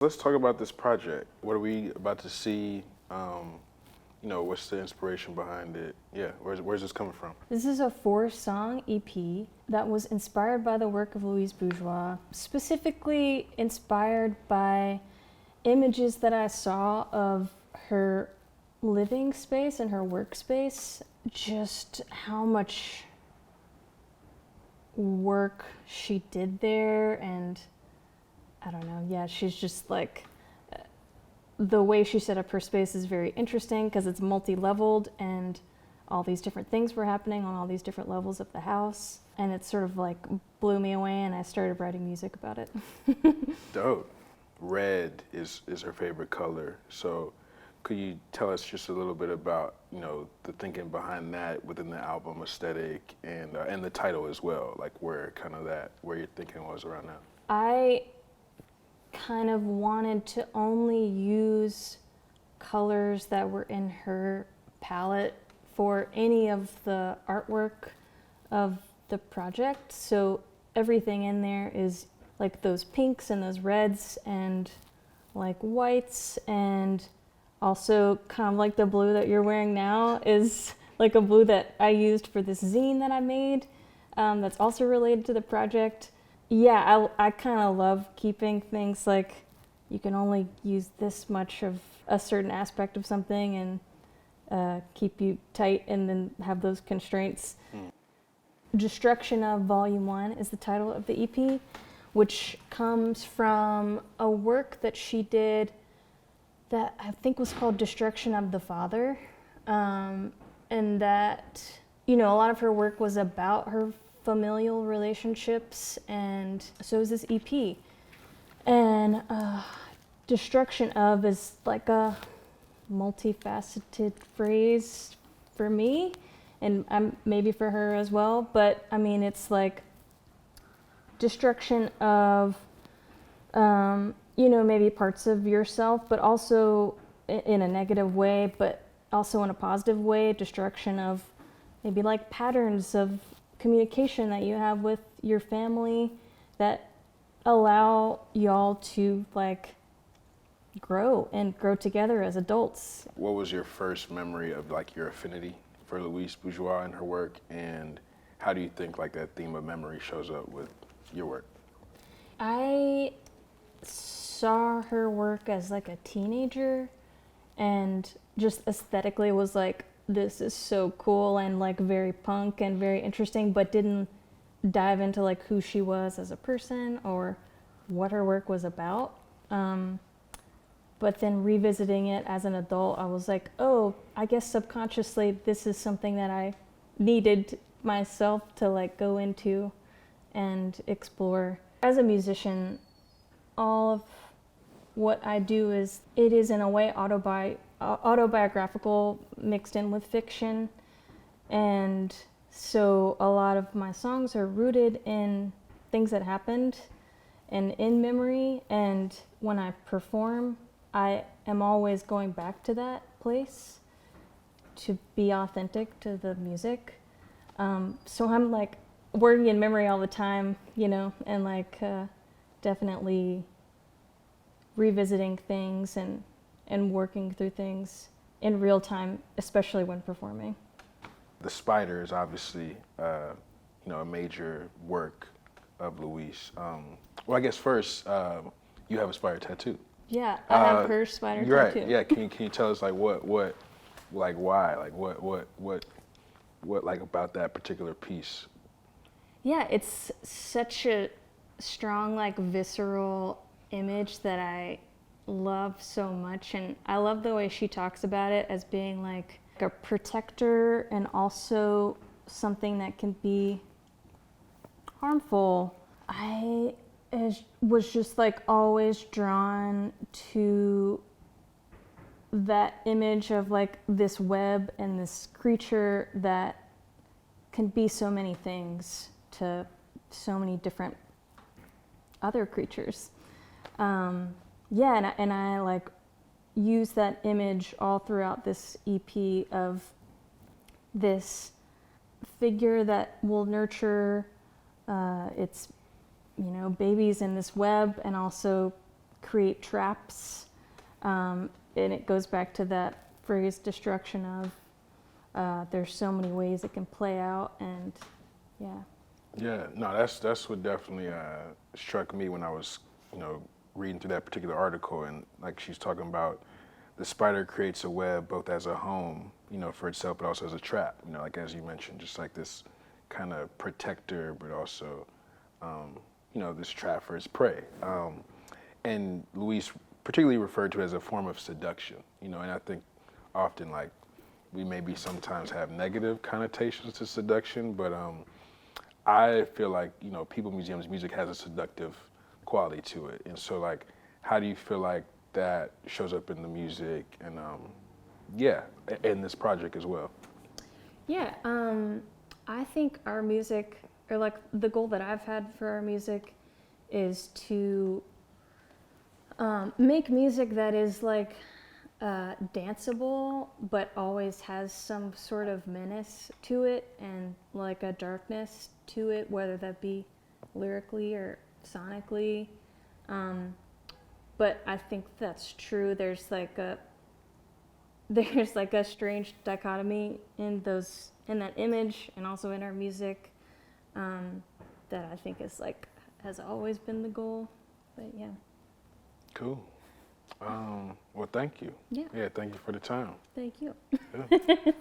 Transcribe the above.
Let's talk about this project. What are we about to see? What's the inspiration behind it? Yeah, where's this coming from? This is a 4-song EP that was inspired by the work of Louise Bourgeois, specifically inspired by images that I saw of her living space and her workspace, just how much work she did there, and I don't know, yeah, she's just like, the way she set up her space is very interesting because it's multi-leveled and all these different things were happening on all these different levels of the house, and it sort of like blew me away and I started writing music about it. Dope. Red is her favorite color. So could you tell us just a little bit about, the thinking behind that within the album aesthetic and the title as well, like where your thinking was around that? I kind of wanted to only use colors that were in her palette for any of the artwork of the project. So everything in there is like those pinks and those reds and like whites, and also kind of like the blue that you're wearing now is like a blue that I used for this zine that I made, that's also related to the project. Yeah, I kind of love keeping things like you can only use this much of a certain aspect of something and keep you tight and then have those constraints. Destruction of Volume 1 is the title of the EP, which comes from a work that she did that I think was called Destruction of the Father. And that, a lot of her work was about her familial relationships, and so is this EP. And destruction of is like a multifaceted phrase for me, and maybe for her as well, but I mean, it's like destruction of, maybe parts of yourself, but also in a negative way, but also in a positive way, destruction of maybe like patterns of communication that you have with your family that allow y'all to like grow together as adults. What was your first memory of like your affinity for Louise Bourgeois and her work, and how do you think like that theme of memory shows up with your work? I saw her work as like a teenager and just aesthetically was like, this is so cool and like very punk and very interesting, but didn't dive into like who she was as a person or what her work was about. But then revisiting it as an adult, I was like, oh, I guess subconsciously this is something that I needed myself to like go into and explore. As a musician, all of what I do is in a way autobiographical mixed in with fiction, and so a lot of my songs are rooted in things that happened and in memory, and when I perform I am always going back to that place to be authentic to the music. So I'm like working in memory all the time, and like definitely revisiting things and working through things in real time, especially when performing. The Spider is obviously, a major work of Louise. Well, I guess first, you have a spider tattoo. Yeah, I have her spider tattoo. Right. Yeah. Can you tell us like what, like why, like what like about that particular piece? Yeah, it's such a strong, like visceral image that I love so much, and I love the way she talks about it as being like a protector and also something that can be harmful. I was just like always drawn to that image of like this web and this creature that can be so many things to so many different other creatures. And I like use that image all throughout this EP of this figure that will nurture its babies in this web, and also create traps, and it goes back to that phrase destruction of there's so many ways it can play out, and yeah. Yeah, no, that's what definitely struck me when I was, reading through that particular article, and like she's talking about, the spider creates a web both as a home, for itself, but also as a trap. Like as you mentioned, just like this kind of protector, but also, this trap for its prey. And Louise particularly referred to it as a form of seduction, and I think often like we maybe sometimes have negative connotations to seduction, but I feel like, People Museum's music has a seductive quality to it. And so like, how do you feel like that shows up in the music and in this project as well? Yeah, I think our music, or like the goal that I've had for our music is to make music that is like danceable, but always has some sort of menace to it and like a darkness to it, whether that be lyrically or sonically. But I think that's true. There's like a strange dichotomy in that image and also in our music that I think is like has always been the goal. But yeah. Cool. Well, thank you. Yeah. Yeah, thank you for the time. Thank you. Yeah.